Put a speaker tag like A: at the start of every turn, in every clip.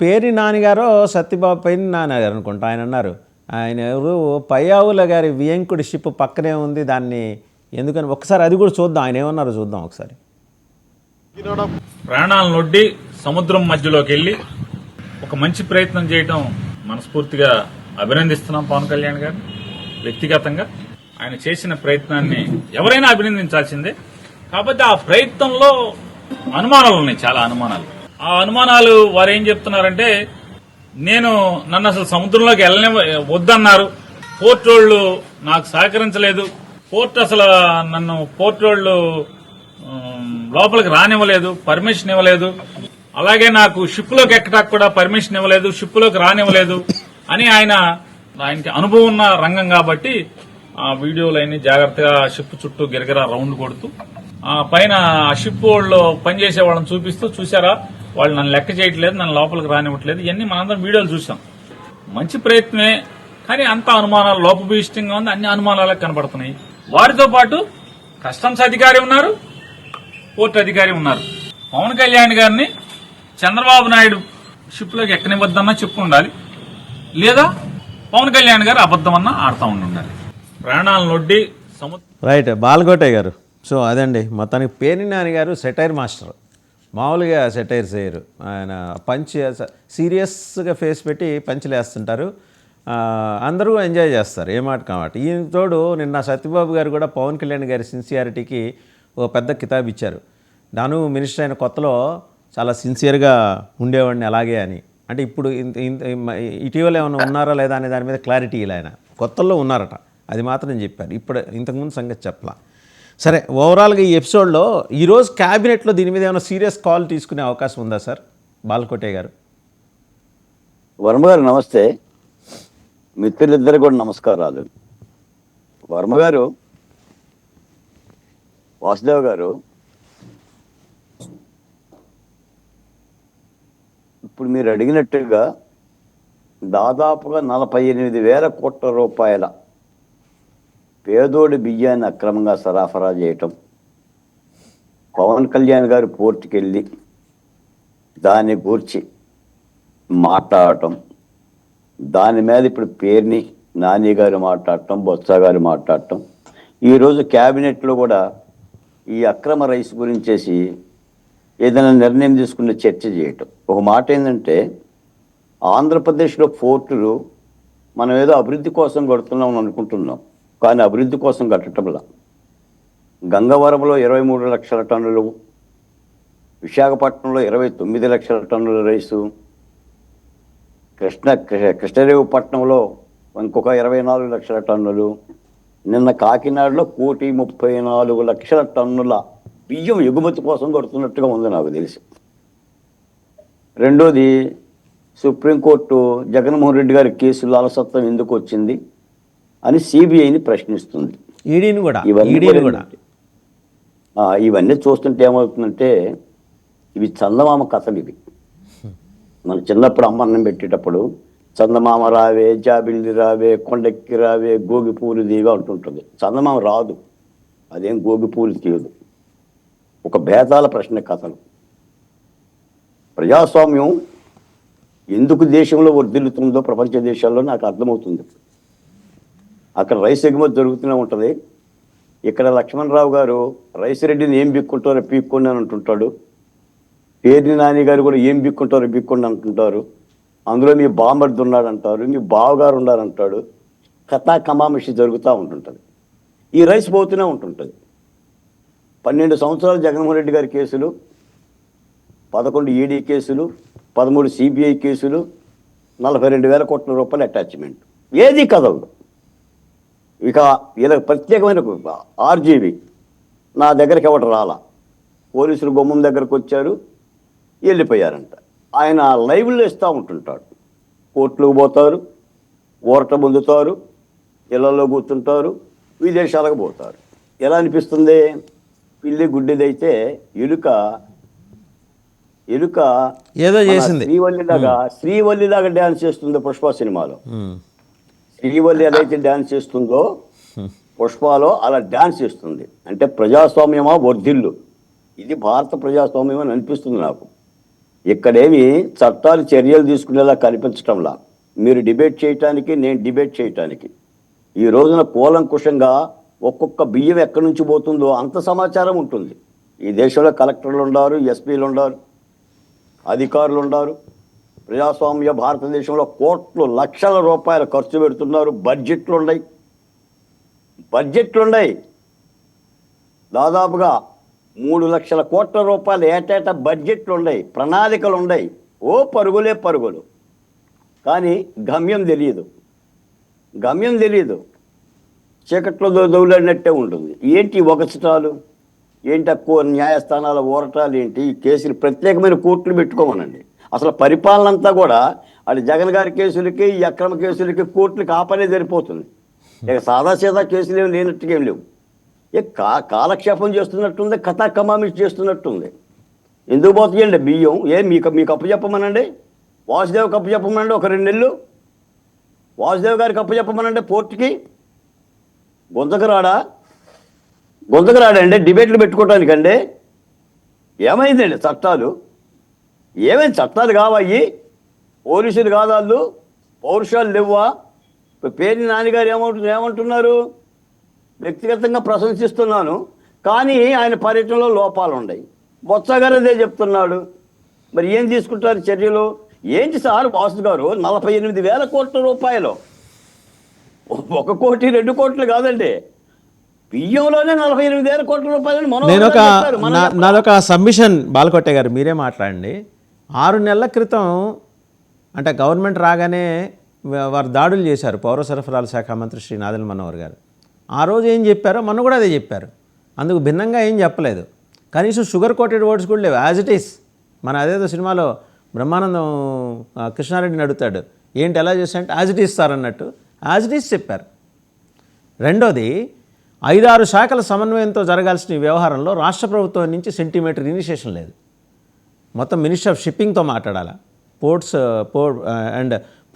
A: పేరి నాన్నగారో సత్యబాబు పైన నాన్నగారు అనుకుంటా ఆయన అన్నారు. ఆయన ఎవరు పయ్యావుల గారి వియంకుడి షిప్ పక్కనే ఉంది, దాన్ని ఎందుకని ఒకసారి అది కూడా చూద్దాం, ఆయన ఏమన్నారో చూద్దాం ఒకసారి.
B: ప్రాణాలను నొడ్డి సముద్రం మధ్యలోకి వెళ్లి ఒక మంచి ప్రయత్నం చేయటం మనస్ఫూర్తిగా అభినందిస్తున్నాం పవన్ కళ్యాణ్ గారు. వ్యక్తిగతంగా ఆయన చేసిన ప్రయత్నాన్ని ఎవరైనా అభినందించాల్సిందే. కాబట్టి ఆ ప్రయత్నంలో అనుమానాలు ఉన్నాయి, చాలా అనుమానాలు. ఆ అనుమానాలు వారు ఏం చెప్తున్నారంటే, నన్ను అసలు సముద్రంలోకి వద్దన్నారు, పోర్ట్ వాళ్ళు నాకు సహకరించలేదు, పోర్ట్ వాళ్ళు లోపలికి రానివ్వలేదు, పర్మిషన్ ఇవ్వలేదు, అలాగే నాకు షిప్ లోకి ఎక్కడానికి కూడా పర్మిషన్ ఇవ్వలేదు, షిప్ లోకి రానివ్వలేదు అని ఆయనకి అనుభవం ఉన్న రంగం కాబట్టి ఆ వీడియోలన్నీ జాగ్రత్తగా షిప్ చుట్టూ గిరగిరా రౌండ్ కొడుతూ ఆ పైన ఆ షిప్ వాళ్ళు పనిచేసే వాళ్ళని చూపిస్తూ, చూసారా వాళ్ళు నన్ను లెక్క చేయట్లేదు, నన్ను లోపలికి రానివ్వట్లేదు, ఇవన్నీ మనందరం వీడియోలు చూసాం. మంచి ప్రయత్నమే, కానీ అంత అనుమానాలు లోపభూయిష్టంగా ఉంది, అన్ని అనుమానాలకు కనబడుతున్నాయి. వారితో పాటు కస్టమ్స్ అధికారి ఉన్నారు, పోర్ట్ అధికారి ఉన్నారు. పవన్ కళ్యాణ్ గారిని చంద్రబాబు నాయుడు షిప్ లోకి ఎక్కనివ్వద్దన్నా చెప్పు ఉండాలి, లేదా పవన్ కళ్యాణ్ గారు అబద్దమన్నా ఆడుతూ ఉండాలి. ప్రాణాలను నొడ్డి
A: రైట్ బాలకోటయ్య గారు. సో అదండి మొత్తానికి పేర్ని నాని గారు సెటైర్ మాస్టర్, మామూలుగా సెటైర్స్ వేయరు. ఆయన సీరియస్గా ఫేస్ పెట్టి పంచులు వేస్తుంటారు, అందరూ ఎంజాయ్ చేస్తారు ఏ మాట కాబట్టి. ఈయన తోడు నిన్న సత్యబాబు గారు కూడా పవన్ కళ్యాణ్ గారి సిన్సియారిటీకి ఒక పెద్ద కితాబ్ ఇచ్చారు. నాను మినిస్టర్ అయిన కొత్తలో చాలా సిన్సియర్గా ఉండేవాడిని అలాగే అని. అంటే ఇప్పుడు ఇటీవల ఏమైనా ఉన్నారా లేదా అనే దాని మీద క్లారిటీ ఇలా, ఆయన కొత్తల్లో ఉన్నారట, అది మాత్రం చెప్పారు. ఇప్పుడు ఇంతకుముందు సంగతి చెప్పలా. సరే, ఓవరాల్గా ఈ ఎపిసోడ్లో ఈరోజు క్యాబినెట్లో దీని మీద ఏమైనా సీరియస్ కాల్ తీసుకునే అవకాశం ఉందా సార్? బాలకోటయ్య గారు.
C: వర్మ గారు నమస్తే, మిత్రులిద్దరు కూడా నమస్కారాలు. వర్మ గారు, వాసుదేవ్ గారు, ఇప్పుడు మీరు అడిగినట్టుగా దాదాపుగా 48,000 కోట్ల రూపాయల పేదోడి బియ్యాన్ని అక్రమంగా సరఫరా చేయటం, పవన్ కళ్యాణ్ గారు పోర్టుకి వెళ్ళి దాన్ని గూర్చి మాట్లాడటం, దాని మీద ఇప్పుడు పేర్ని నాని గారు మాట్లాడటం, బొత్స గారు మాట్లాడటం, ఈరోజు క్యాబినెట్లో కూడా ఈ అక్రమ రైస్ గురించేసి ఏదైనా నిర్ణయం తీసుకునే చర్చ చేయటం. ఒక మాట ఏంటంటే, ఆంధ్రప్రదేశ్లో పోర్టులు మనం ఏదో అభివృద్ధి కోసం కడుతున్నాం అనుకుంటున్నాం, కానీ అభివృద్ధి కోసం కట్టడంలా. గంగవరంలో 23 లక్షల టన్నులు, విశాఖపట్నంలో 29 లక్షల టన్నుల రైసు, కృష్ణదేవపట్నంలో ఇంకొక 24 లక్షల టన్నులు, నిన్న కాకినాడలో 1,34,00,000 టన్నుల బియ్యం ఎగుమతి కోసం కడుతున్నట్టుగా ఉంది నాకు తెలిసి. రెండోది, సుప్రీంకోర్టు జగన్మోహన్ రెడ్డి గారి కేసులో అలసత్వం ఎందుకు వచ్చింది అని సిబిఐని ప్రశ్నిస్తుంది. ఇవన్నీ చూస్తుంటే ఏమవుతుందంటే, ఇవి చందమామ కథలు. ఇవి మన చిన్నప్పుడు అమ్మన్నం పెట్టేటప్పుడు చందమామ రావే, జాబిల్లి రావే, కొండెక్కి రావే, గోగి పూలు తీగా అంటుంటుంది. చందమామ రాదు, అదేం గోగి పూలు తీయదు. ఒక భేదాల ప్రశ్న కథలు. ప్రజాస్వామ్యం ఎందుకు దేశంలో వర్ధిల్లుతుందో ప్రపంచ దేశాల్లో నాకు అర్థమవుతుంది. అక్కడ రైస్ ఎగుమతి జరుగుతూనే ఉంటుంది. ఇక్కడ లక్ష్మణరావు గారు రైస్ రెడ్డిని ఏం బిక్కుంటారో పీక్కోండి అని అంటుంటాడు, పేర్ని నాని గారు కూడా ఏం బిక్కుంటారో బిక్కోండి అంటుంటారు. అందులో మీ బాంబర్ది ఉన్నాడు అంటారు, మీ బావగారు ఉన్నారంటాడు. కథా కమామిషి జరుగుతూ ఉంటుంటుంది. ఈ రైస్ పోతూనే ఉంటుంటుంది. 12 సంవత్సరాలు జగన్మోహన్ రెడ్డి గారి కేసులు, 11 ఈడీ కేసులు, 13 సిబిఐ కేసులు, 42,000 కోట్ల రూపాయల అటాచ్మెంట్, ఏది కదలదు. ఇక ఇలా ప్రత్యేకమైన ఆర్జీవి నా దగ్గరికి ఎవరు రాలా, పోలీసులు గుమ్మం దగ్గరకు వచ్చారు, వెళ్ళిపోయారంట. ఆయన లైవ్లో ఇస్తూ ఉంటుంటాడు. కోర్టులకు పోతారు, ఊరట పొందుతారు, ఇళ్లలో కూర్చుంటారు, విదేశాలకు పోతారు. ఎలా అనిపిస్తుంది? పిల్లి గుడ్డిదైతే ఎలుక
A: ఏదో చేసింది,
C: శ్రీవల్లిలాగా డ్యాన్స్ చేస్తుంది పుష్ప సినిమాలో. శ్రీవల్లి ఏదైతే డ్యాన్స్ చేస్తుందో పుష్పలో అలా డ్యాన్స్ చేస్తుంది. అంటే ప్రజాస్వామ్యమా వర్ధిల్లు, ఇది భారత ప్రజాస్వామ్యం అని అనిపిస్తుంది నాకు. ఇక్కడేమి చట్టాలు చర్యలు తీసుకునేలా కనిపించటంలా. మీరు డిబేట్ చేయటానికి, నేను డిబేట్ చేయటానికి. ఈ రోజున కూలంకుషంగా ఒక్కొక్క బియ్యం ఎక్కడి నుంచి పోతుందో అంత సమాచారం ఉంటుంది. ఈ దేశంలో కలెక్టర్లు ఉన్నారు, ఎస్పీలు ఉన్నారు, అధికారులు ఉన్నారు. ప్రజాస్వామ్య భారతదేశంలో కోట్లు లక్షల రూపాయలు ఖర్చు పెడుతున్నారు. బడ్జెట్లు ఉన్నాయి. దాదాపుగా 3 లక్షల కోట్ల రూపాయలు ఏటేటా బడ్జెట్లు ఉన్నాయి, ప్రణాళికలు ఉన్నాయి. ఓ పరుగులు. కానీ గమ్యం తెలియదు. చీకట్లో దౌలాడినట్టే ఉంటుంది. ఏంటి ఒకచటాలు, ఏంటి ఎక్కువ న్యాయస్థానాల ఓరటాలు, ఏంటి ఈ కేసులు ప్రత్యేకమైన కోర్టులు పెట్టుకోమనండి. అసలు పరిపాలన అంతా కూడా అది జగన్ గారి కేసులకి, ఈ అక్రమ కేసులకి, కోర్టులకి ఆపనే సరిపోతుంది. ఇక సాదాసీదా కేసులు ఏమి లేనట్టుగా ఏం లేవు. కాలక్షేపం చేస్తున్నట్టుంది, కథా కమామిష్ చేస్తున్నట్టుంది. ఎందుకు పోతాయండి బియ్యం? మీకు అప్పు చెప్పమనండి, వాసుదేవ్కి అప్పు చెప్పమనండి, ఒక 2 నెలలు వాసుదేవ్ గారికి అప్పు చెప్పమనండి పోర్టుకి. గొంతకు రాడండి డిబేట్లు పెట్టుకోవటానికండి. ఏమైందండి చట్టాలు? చట్టాలు కావయ్యి? పోలీసులు కాదు వాళ్ళు, పౌరుషాలు లేవా? పేర్ని నాన్నగారు ఏమంటున్నారు? వ్యక్తిగతంగా ప్రశంసిస్తున్నాను, కానీ ఆయన పర్యటనలో లోపాలు ఉన్నాయి. బొత్స గారు అదే చెప్తున్నాడు. మరి ఏం తీసుకుంటారు చర్యలు? ఏంటి సార్ వాసు గారు, 48,000 కోట్ల రూపాయలు, 1 కోటి 2 కోట్లు కాదండి, బియ్యంలోనే 48,000 కోట్ల రూపాయలు.
A: నాదొక సబ్మిషన్ బాలకోటే గారు, మీరే మాట్లాడండి. 6 నెలల క్రితం అంటే గవర్నమెంట్ రాగానే వారు దాడులు చేశారు పౌర సరఫరాల శాఖ మంత్రి శ్రీ నాదెళ్ల మనోహర్ గారు. ఆ రోజు ఏం చెప్పారో మొన్న కూడా అదే చెప్పారు. అందుకు భిన్నంగా ఏం చెప్పలేదు. కనీసం షుగర్ కోటెడ్ వర్డ్స్ కూడా లేవు. As it is. మన అదేదో సినిమాలో బ్రహ్మానందం కృష్ణారెడ్డిని అడుగుతాడు, ఏంటి ఎలా చేశారంటే యాజ్ ఇట్ ఈస్ సార్ అన్నట్టు యాజ్ ఇట్ ఈస్ చెప్పారు. రెండోది, 5-6 శాఖల సమన్వయంతో జరగాల్సిన ఈ వ్యవహారంలో రాష్ట్ర ప్రభుత్వం నుంచి సెంటీమీటర్ ఇనిషియేషన్ లేదు. మొత్తం మినిస్టర్ ఆఫ్ షిప్పింగ్తో మాట్లాడాలా,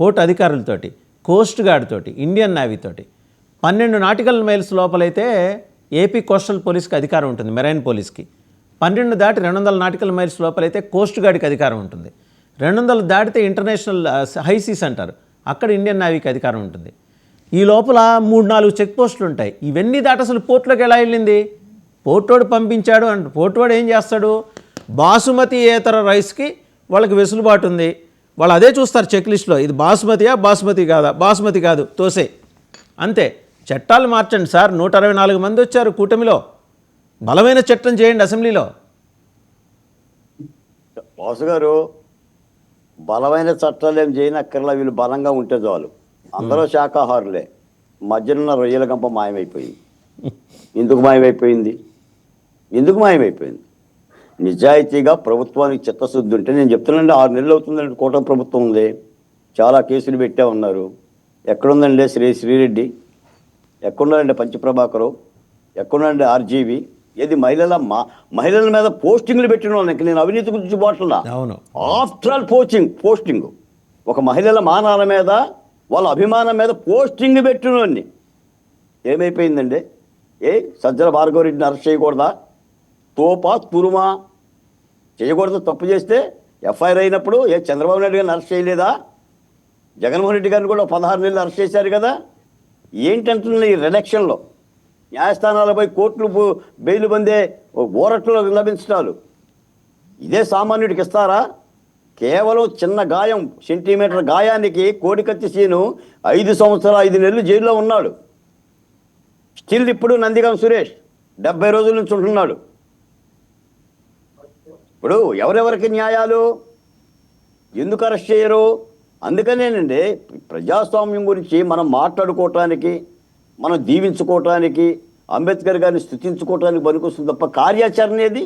A: పోర్ట్ అధికారులతోటి, కోస్ట్ గార్డ్ తోటి, ఇండియన్ నేవీతోటి. 12 నాటికల్ మైల్స్ లోపలైతే ఏపీ కోస్టల్ పోలీస్కి అధికారం ఉంటుంది, మెరైన్ పోలీస్కి. 12 దాటి 200 నాటికల్ మైల్స్ లోపలైతే కోస్ట్ గార్డ్కి అధికారం ఉంటుంది. 200 దాటితే ఇంటర్నేషనల్ హై సీస్ అంటారు, అక్కడ ఇండియన్ నేవీకి అధికారం ఉంటుంది. ఈ లోపల 3-4 చెక్ పోస్టులు ఉంటాయి. ఇవన్నీ దాటి అసలు పోర్టులోకి ఎలా వెళ్ళింది? పోర్టోడు పంపించాడు అంటే పోర్టోడు ఏం చేస్తాడు? బాసుమతి ఏతర రైస్కి వాళ్ళకి వెసులుబాటు ఉంది, వాళ్ళు అదే చూస్తారు చెక్ లిస్ట్లో, ఇది బాసుమతి కాదా, బాసుమతి కాదు, తోసే, అంతే. చట్టాలు మార్చండి సార్. 164 మంది వచ్చారు కూటమిలో, బలమైన చట్టం చేయండి అసెంబ్లీలో.
C: వాసు గారు, బలమైన చట్టాలు ఏం చేయనక్కర్లా, వీళ్ళు బలంగా ఉంటే చాలు. అందరూ శాకాహారులే. మధ్యన రొయ్యల గంప మాయమైపోయింది. ఎందుకు మాయమైపోయింది? నిజాయితీగా ప్రభుత్వానికి చిత్తశుద్ధి ఉంటే, నేను చెప్తున్నానండి, 6 నెలలు అవుతుందండి కూటమి ప్రభుత్వం ఉంది, చాలా కేసులు పెట్టే ఉన్నారు. ఎక్కడుందండి శ్రీరెడ్డి? ఎక్కడున్నారండి పంచప్రభాకరు? ఎక్కడున్నారండి ఆర్జీవి? ఏది మహిళల మీద పోస్టింగ్లు పెట్టిన వాళ్ళకి నేను అవినీతి గురించి పోట్లా. ఆఫ్టర్ ఆల్ పోస్టింగ్ ఒక మహిళల మానాల మీద, వాళ్ళ అభిమానం మీద పోస్టింగ్ పెట్టిన వాడిని ఏమైపోయిందండి? సజ్జల భార్గవరెడ్డిని అరెస్ట్ చేయకూడదా? తురుమా చేయకూడదు? తప్పు చేస్తే ఎఫ్ఐఆర్ అయినప్పుడు చంద్రబాబు నాయుడు గారిని అరెస్ట్ చేయలేదా? జగన్మోహన్ రెడ్డి గారిని కూడా 16 నెలలు అరెస్ట్ చేశారు కదా. ఏంటంటున్న ఈ రిడక్షన్లో న్యాయస్థానాలపై కోర్టులు బెయిల్ పొందే ఊరట్లో లభించడాలు ఇదే సామాన్యుడికి ఇస్తారా? కేవలం చిన్న గాయం, సెంటీమీటర్ గాయానికి కోడికత్తి సీను 5 సంవత్సరాలు 5 నెలలు జైల్లో ఉన్నాడు. స్టిల్ ఇప్పుడు నందిగం సురేష్ 70 రోజుల నుంచి ఉంటున్నాడు. ఇప్పుడు ఎవరెవరికి న్యాయాలు? ఎందుకు అరెస్ట్ చేయరు? అందుకనేనండి ప్రజాస్వామ్యం గురించి మనం మాట్లాడుకోవటానికి, మనం దీవించుకోవటానికి, అంబేద్కర్ గారిని స్తుతించుకోవటానికి పనికొస్తుంది తప్ప కార్యాచరణ ఏది?